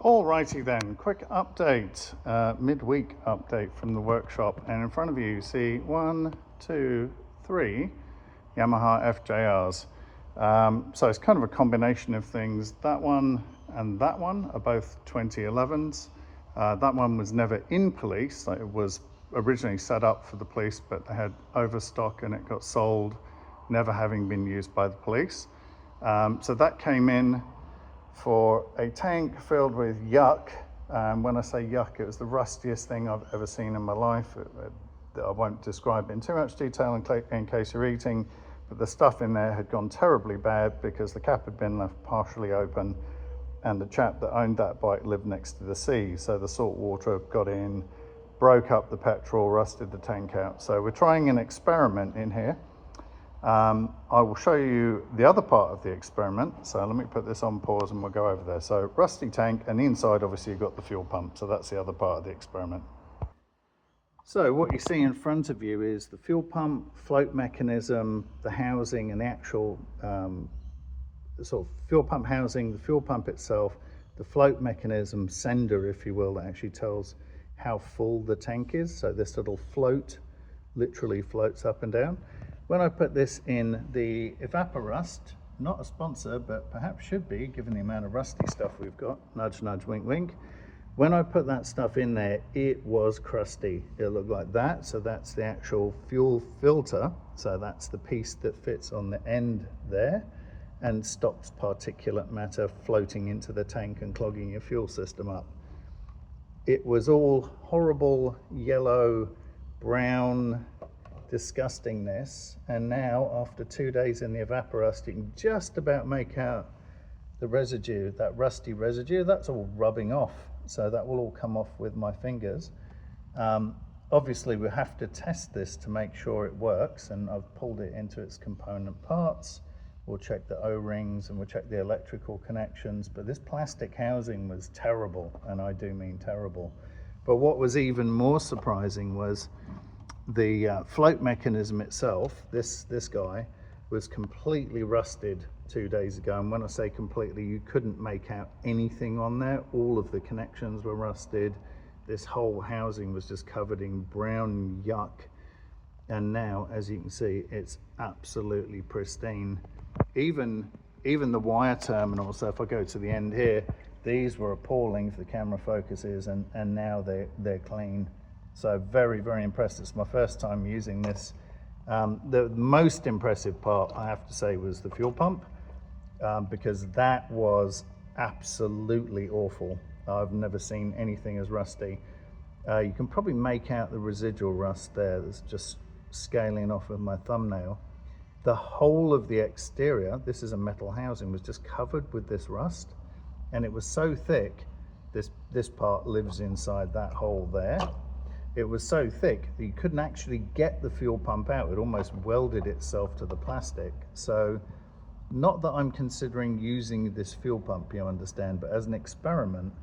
Alrighty then, quick update, midweek update from the workshop, and in front of you see 1, 2, 3 Yamaha FJRs. So it's kind of a combination of things. That one and that one are both 2011s. That one was never in police. It was originally set up for the police, but they had overstock and it got sold, never having been used by the police. So that came in for a tank filled with yuck. When I say yuck, it was the rustiest thing I've ever seen in my life. I won't describe it in too much detail in case you're eating, but the stuff in there had gone terribly bad because the cap had been left partially open, and the chap that owned that bike lived next to the sea, so the salt water got in, broke up the petrol, rusted the tank out. So we're trying an experiment in here. I will show you the other part of the experiment. So let me put this on pause and we'll go over there. So rusty tank, and inside obviously you've got the fuel pump. So that's the other part of the experiment. So what you see in front of you is the fuel pump, float mechanism, the housing, and the actual sort of fuel pump housing, the fuel pump itself, the float mechanism sender, if you will, that actually tells how full the tank is. So this little float literally floats up and down. When I put this in the Evaporust, not a sponsor, but perhaps should be, given the amount of rusty stuff we've got, nudge, nudge, wink, wink. When I put that stuff in there, it was crusty. It looked like that. So that's the actual fuel filter. So that's the piece that fits on the end there and stops particulate matter floating into the tank and clogging your fuel system up. It was all horrible yellow, brown disgustingness, and now after 2 days in the Evaporust, you can just about make out the residue, that rusty residue. That's all rubbing off, so that will all come off with my fingers. Obviously we have to test this to make sure it works, and I've pulled it into its component parts. We'll check the O-rings and we'll check the electrical connections, but this plastic housing was terrible, and I do mean terrible. But what was even more surprising was the float mechanism itself. This guy was completely rusted 2 days ago, and when I say completely, you couldn't make out anything on there. All of the connections were rusted. This whole housing was just covered in brown yuck, and now, as you can see, it's absolutely pristine. Even the wire terminals, so if I go to the end here, these were appalling if the camera focuses, and now they're clean. So very, very impressed. It's my first time using this. The most impressive part, I have to say, was the fuel pump, because that was absolutely awful. I've never seen anything as rusty. You can probably make out the residual rust there that's just scaling off of my thumbnail. The whole of the exterior, this is a metal housing, was just covered with this rust, and it was so thick, this part lives inside that hole there. It was so thick that you couldn't actually get the fuel pump out. It almost welded itself to the plastic. So not that I'm considering using this fuel pump, you understand, but as an experiment,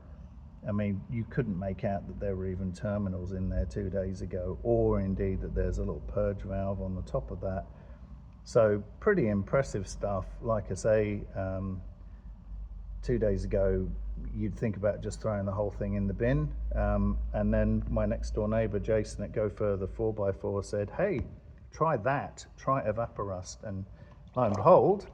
I mean, you couldn't make out that there were even terminals in there 2 days ago, or indeed that there's a little purge valve on the top of that. So pretty impressive stuff. Like I say, 2 days ago, you'd think about just throwing the whole thing in the bin. And then my next door neighbor, Jason at Go Further 4x4, said, hey, try that, try Evaporust. And lo and behold,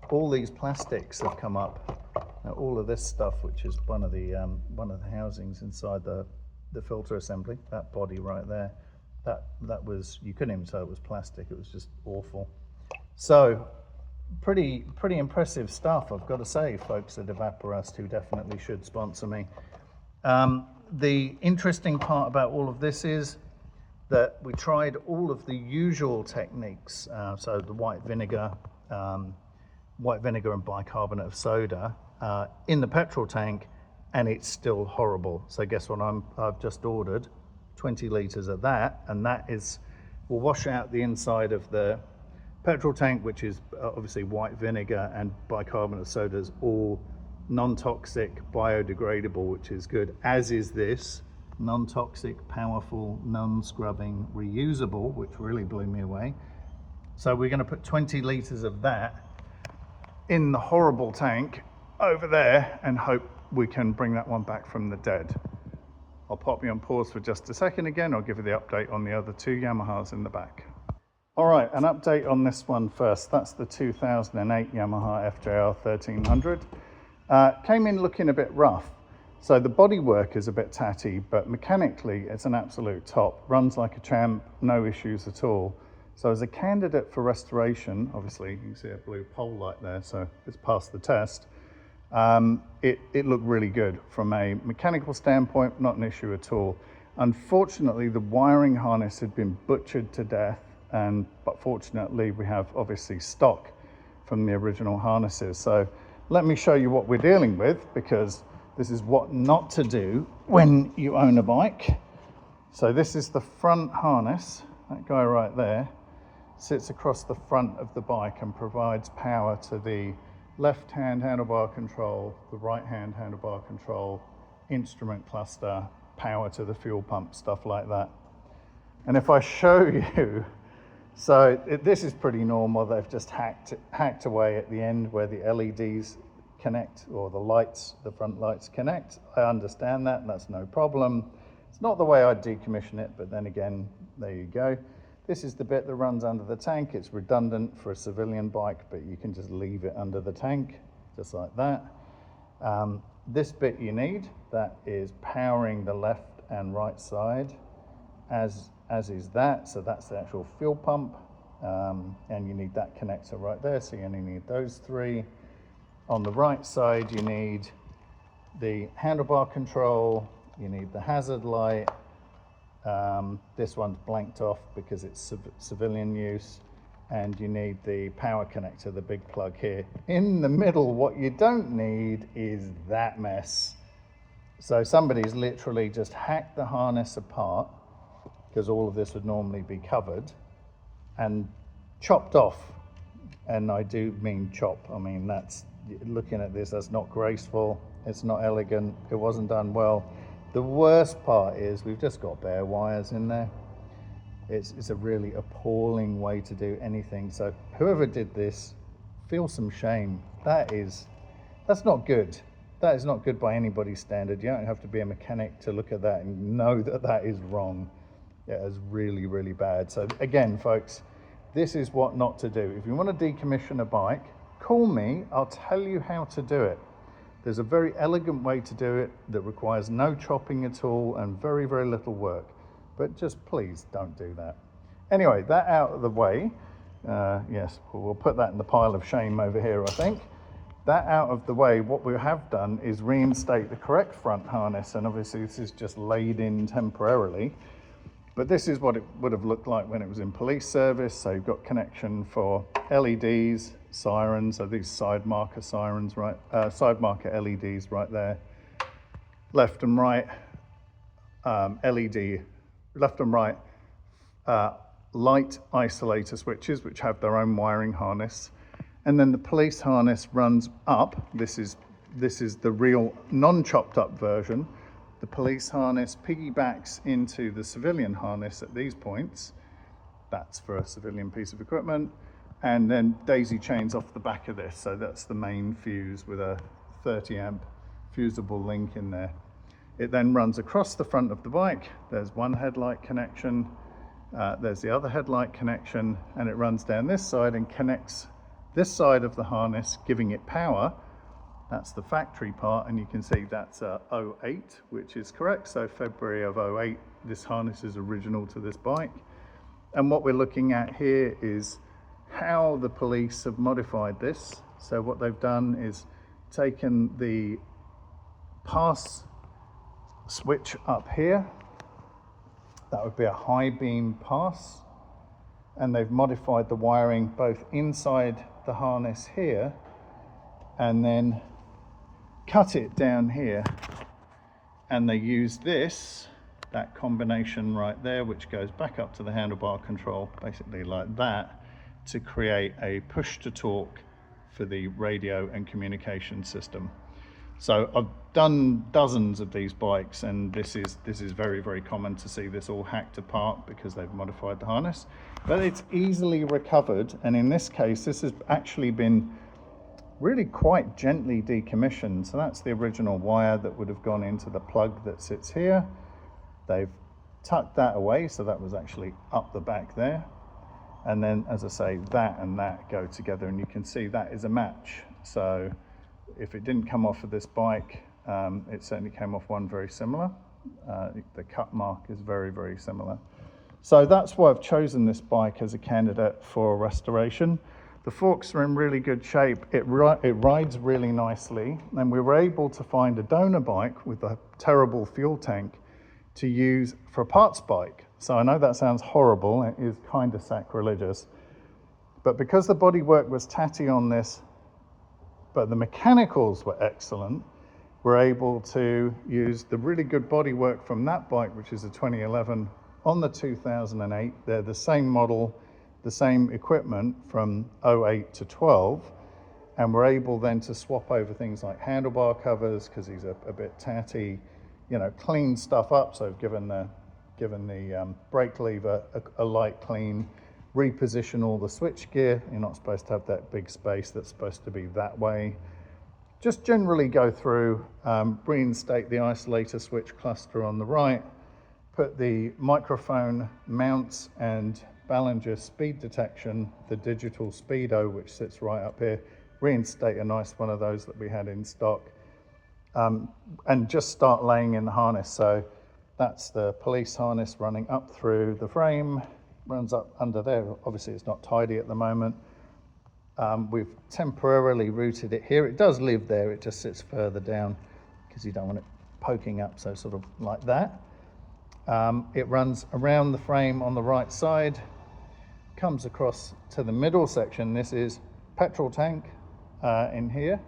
all these plastics have come up. Now, all of this stuff, which is one of the housings inside the filter assembly, that body right there, that was, you couldn't even tell it was plastic. It was just awful. So pretty impressive stuff, I've got to say, folks at Evaporust, who definitely should sponsor me. The interesting part about all of this is that we tried all of the usual techniques, so the white vinegar and bicarbonate of soda in the petrol tank, and it's still horrible. So guess what I've just ordered? 20 litres of that, and that will wash out the inside of the petrol tank, which is obviously white vinegar, and bicarbonate of soda is all non-toxic, biodegradable, which is good, as is this non-toxic, powerful, non-scrubbing, reusable, which really blew me away. So we're going to put 20 litres of that in the horrible tank over there and hope we can bring that one back from the dead. I'll pop you on pause for just a second again. I'll give you the update on the other two Yamahas in the back. All right, an update on this one first. That's the 2008 Yamaha FJR1300. Came in looking a bit rough. So the bodywork is a bit tatty, but mechanically it's an absolute top. Runs like a champ, no issues at all. So as a candidate for restoration, obviously you can see a blue pole light there, so it's passed the test. It looked really good from a mechanical standpoint, not an issue at all. Unfortunately, the wiring harness had been butchered to death, but fortunately we have obviously stock from the original harnesses. So let me show you what we're dealing with, because this is what not to do when you own a bike. So this is the front harness. That guy right there sits across the front of the bike and provides power to the left-hand handlebar control, the right-hand handlebar control, instrument cluster, power to the fuel pump, stuff like that. And if I show you, so this is pretty normal. They've just hacked away at the end where the LEDs connect, or the lights, the front lights connect. I understand that, and that's no problem. It's not the way I'd decommission it, but then again, there you go. This is the bit that runs under the tank. It's redundant for a civilian bike, but you can just leave it under the tank, just like that. This bit you need, that is powering the left and right side, as is that. So that's the actual fuel pump, and you need that connector right there. So you only need those three. On the right side, you need the handlebar control, you need the hazard light. This one's blanked off because it's civilian use, and you need the power connector, the big plug here. In the middle, what you don't need is that mess. So somebody's literally just hacked the harness apart, because all of this would normally be covered, and chopped off. And I do mean chop. I mean, that's, looking at this, that's not graceful, it's not elegant, it wasn't done well. The worst part is we've just got bare wires in there. It's a really appalling way to do anything. So whoever did this, feel some shame. That's not good. That is not good by anybody's standard. You don't have to be a mechanic to look at that and know that that is wrong. Yeah, it's really, really bad. So again, folks, this is what not to do. If you want to decommission a bike, call me, I'll tell you how to do it. There's a very elegant way to do it that requires no chopping at all and very, very little work. But just please don't do that. Anyway, that out of the way. Yes, we'll put that in the pile of shame over here, I think. That out of the way, what we have done is reinstate the correct front harness, and obviously this is just laid in temporarily. But this is what it would have looked like when it was in police service. So you've got connection for LEDs, sirens, so these side marker sirens, right? Side marker LEDs right there. Left and right LED, left and right light isolator switches, which have their own wiring harness. And then the police harness runs up. This is the real non-chopped up version. The police harness piggybacks into the civilian harness at these points. That's for a civilian piece of equipment. And then daisy chains off the back of this. So that's the main fuse with a 30 amp fusible link in there. It then runs across the front of the bike. There's one headlight connection. There's the other headlight connection, and it runs down this side and connects this side of the harness, giving it power. That's the factory part, and you can see that's 08, which is correct. So February of 08, this harness is original to this bike. And what we're looking at here is how the police have modified this. So what they've done is taken the pass switch up here. That would be a high beam pass. And they've modified the wiring both inside the harness here and then cut it down here. And they use this, that combination right there, which goes back up to the handlebar control, basically like that, to create a push to talk for the radio and communication system. So I've done dozens of these bikes, and this is very, very common to see this all hacked apart because they've modified the harness. But it's easily recovered, and in this case, this has actually been really quite gently decommissioned. So that's the original wire that would have gone into the plug that sits here. They've tucked that away, so that was actually up the back there. And then, as I say, that and that go together, and you can see that is a match. So if it didn't come off of this bike, it certainly came off one very similar. The cut mark is very, very similar. So that's why I've chosen this bike as a candidate for restoration. The forks are in really good shape. It rides really nicely, and we were able to find a donor bike with a terrible fuel tank to use for a parts bike. So I know that sounds horrible, it is kind of sacrilegious, but because the bodywork was tatty on this, but the mechanicals were excellent, we're able to use the really good bodywork from that bike, which is a 2011, on the 2008. They're the same model, the same equipment from 08 to 12, and we're able then to swap over things like handlebar covers, because these are a bit tatty, you know, clean stuff up. So I've given the brake lever a light clean, reposition all the switch gear. You're not supposed to have that big space, that's supposed to be that way. Just generally go through, reinstate the isolator switch cluster on the right, put the microphone mounts and Ballinger speed detection, the digital speedo, which sits right up here, reinstate a nice one of those that we had in stock, and just start laying in the harness. So that's the police harness running up through the frame, runs up under there. Obviously it's not tidy at the moment. We've temporarily routed it here. It does live there, it just sits further down because you don't want it poking up, so sort of like that. It runs around the frame on the right side, comes across to the middle section. This is petrol tank in here.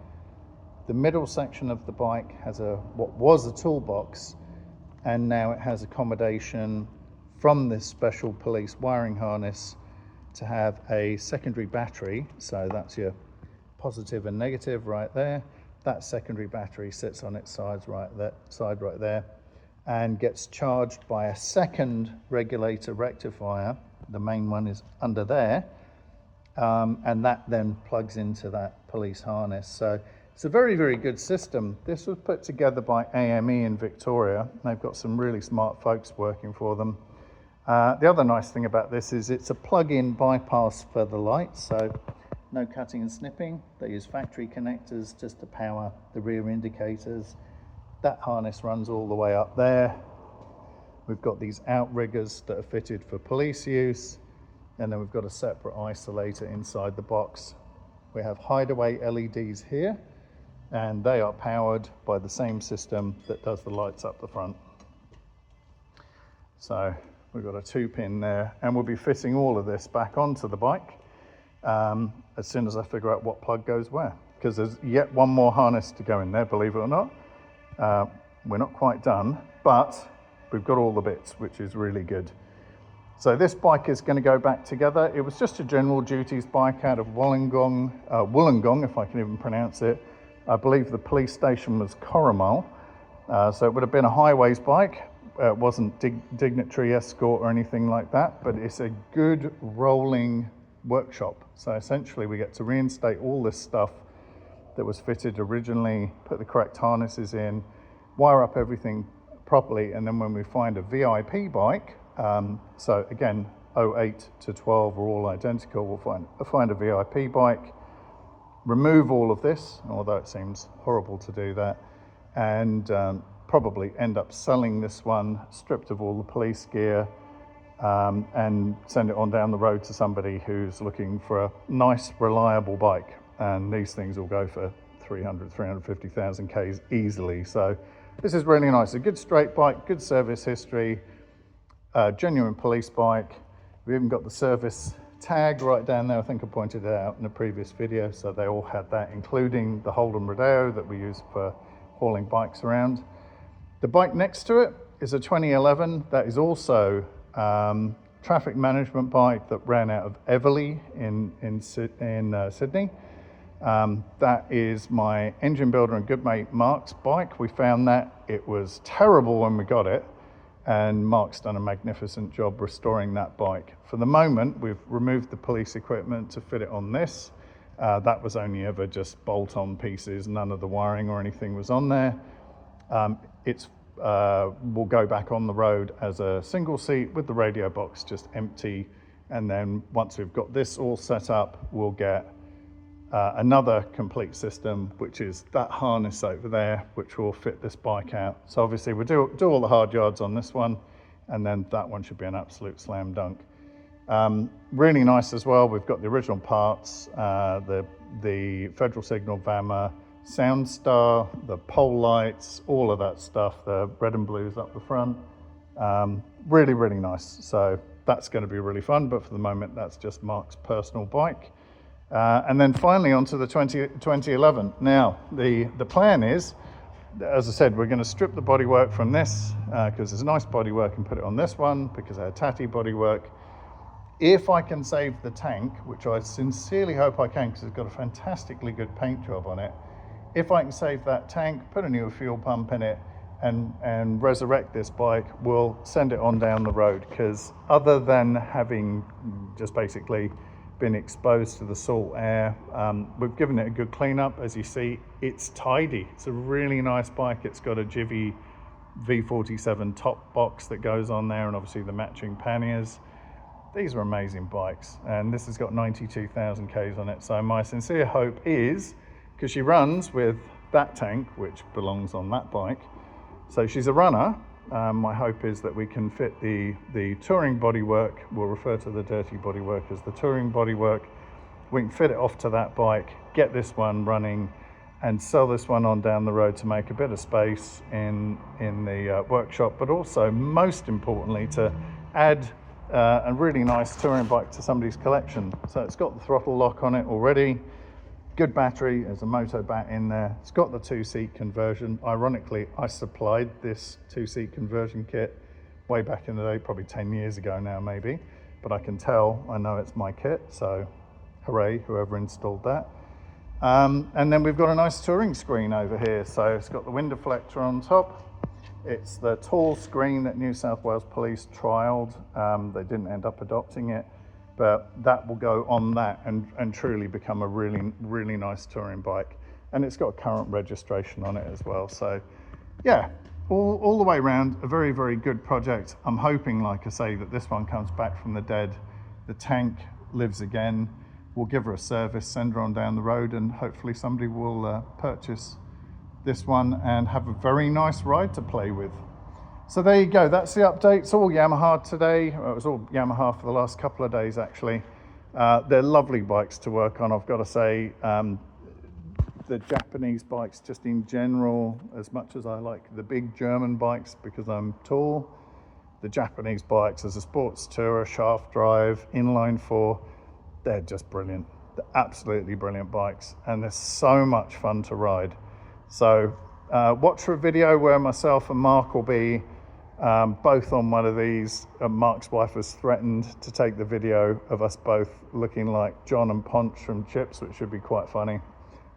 The middle section of the bike has what was a toolbox, and now it has accommodation from this special police wiring harness to have a secondary battery. So that's your positive and negative right there. That secondary battery sits on its side right there, and gets charged by a second regulator rectifier. The main one is under there, and that then plugs into that police harness. So it's a very, very good system. This was put together by AME in Victoria. They've got some really smart folks working for them. The other nice thing about this is it's a plug-in bypass for the lights, so no cutting and snipping. They use factory connectors just to power the rear indicators. That harness runs all the way up there. We've got these outriggers that are fitted for police use, and then we've got a separate isolator inside the box. We have hideaway LEDs here, and they are powered by the same system that does the lights up the front. So we've got a 2-pin there, and we'll be fitting all of this back onto the bike as soon as I figure out what plug goes where, because there's yet one more harness to go in there, believe it or not. We're not quite done, but we've got all the bits, which is really good. So this bike is going to go back together. It was just a general duties bike out of Wollongong, if I can even pronounce it. I believe the police station was Corrimal, so it would have been a highways bike. It wasn't dignitary escort or anything like that, but it's a good rolling workshop. So essentially we get to reinstate all this stuff that was fitted originally, put the correct harnesses in, wire up everything properly, and then when we find a VIP bike, so again 08 to 12 are all identical, we'll find a VIP bike, remove all of this, although it seems horrible to do that, and probably end up selling this one stripped of all the police gear, and send it on down the road to somebody who's looking for a nice reliable bike. And these things will go for 350,000 Ks easily. So this is really nice. A good straight bike, good service history, genuine police bike. We've even got the service tag right down there. I think I pointed it out in a previous video. So they all had that, including the Holden Rodeo that we use for hauling bikes around. The bike next to it is a 2011. That is also traffic management bike that ran out of Everley in Sydney. That is my engine builder and good mate Mark's bike. We found that it was terrible when we got it, and Mark's done a magnificent job restoring that bike. For the moment, we've removed the police equipment to fit it on this, That was only ever just bolt-on pieces. None of the wiring or anything was on there. Will go back on the road as a single seat with the radio box just empty. And then once we've got this all set up, we'll get another complete system, which is that harness over there, which will fit this bike out. So obviously we'll do all the hard yards on this one, and then that one should be an absolute slam dunk. Really nice as well. We've got the original parts, the Federal Signal VAMA, Soundstar, the pole lights, all of that stuff, the red and blues up the front. Really, really nice. So that's going to be really fun, but for the moment, that's just Mark's personal bike. And then finally onto the 2011. Now, the plan is, as I said, we're going to strip the bodywork from this because there's nice bodywork, and put it on this one because I had tatty bodywork. If I can save the tank, which I sincerely hope I can because it's got a fantastically good paint job on it. If I can save that tank, put a new fuel pump in it, and resurrect this bike, we'll send it on down the road, because other than having just basically been exposed to the salt air, we've given it a good cleanup. As you see, it's tidy. It's a really nice bike. It's got a Jivy V47 top box that goes on there, and obviously the matching panniers. These are amazing bikes, and this has got 92,000 Ks on it. So my sincere hope is, because she runs with that tank, which belongs on that bike, so she's a runner, my hope is that we can fit the touring bodywork, we'll refer to the dirty bodywork as the touring bodywork, we can fit it off to that bike, get this one running, and sell this one on down the road to make a bit of space in the workshop, but also, most importantly, to add a really nice touring bike to somebody's collection. So it's got the throttle lock on it already, good battery, there's a moto bat in there, it's got the 2-seat conversion. Ironically, I supplied this 2-seat conversion kit way back in the day, probably 10 years ago now maybe, but I can tell, I know it's my kit, so hooray, whoever installed that. And then we've got a nice touring screen over here, so it's got the wind deflector on top. It's the tall screen that New South Wales Police trialled. They didn't end up adopting it, but that will go on that and truly become a really, really nice touring bike. And it's got current registration on it as well. So yeah, all the way around, a very, very good project. I'm hoping, like I say, that this one comes back from the dead. The tank lives again. We'll give her a service, send her on down the road, and hopefully somebody will purchase this one and have a very nice ride to play with. So there you go, that's the update. It's all Yamaha today. It was all Yamaha for the last couple of days actually. They're lovely bikes to work on, I've got to say. The Japanese bikes just in general, as much as I like the big German bikes because I'm tall, the Japanese bikes as a sports tourer, shaft drive, inline 4, they're just brilliant. They're absolutely brilliant bikes, and they're so much fun to ride. So watch for a video where myself and Mark will be both on one of these. Mark's wife has threatened to take the video of us both looking like John and Ponch from Chips, which should be quite funny.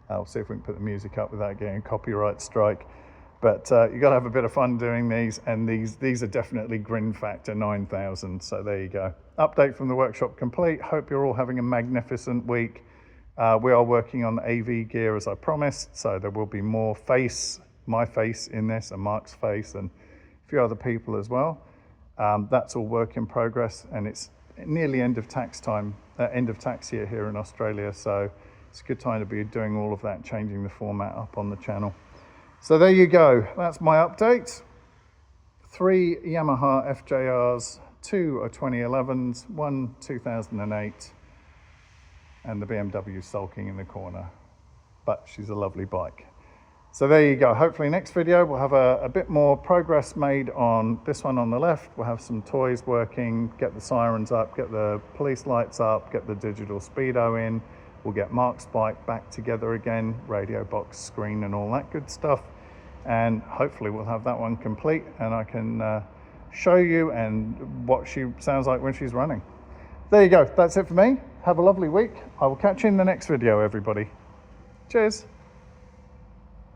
I'll see if we can put the music up without getting a copyright strike. But you got to have a bit of fun doing these, and these are definitely grin factor 9,000. So there you go. Update from the workshop complete. Hope you're all having a magnificent week. We are working on the AV gear as I promised, so there will be more my face in this, and Mark's face, and a few other people as well. That's all work in progress, and it's nearly end of tax year here in Australia, so it's a good time to be doing all of that, changing the format up on the channel. So there you go, that's my update. 3 Yamaha FJRs, 2 are 2011s, 1 2008, and the BMW sulking in the corner, but she's a lovely bike. So there you go. Hopefully next video we'll have a bit more progress made on this one on the left. We'll have some toys working, get the sirens up, get the police lights up, get the digital speedo in. We'll get Mark's bike back together again, radio box, screen, and all that good stuff. And hopefully we'll have that one complete, and I can show you and what she sounds like when she's running. There you go. That's it for me. Have a lovely week. I will catch you in the next video, everybody. Cheers.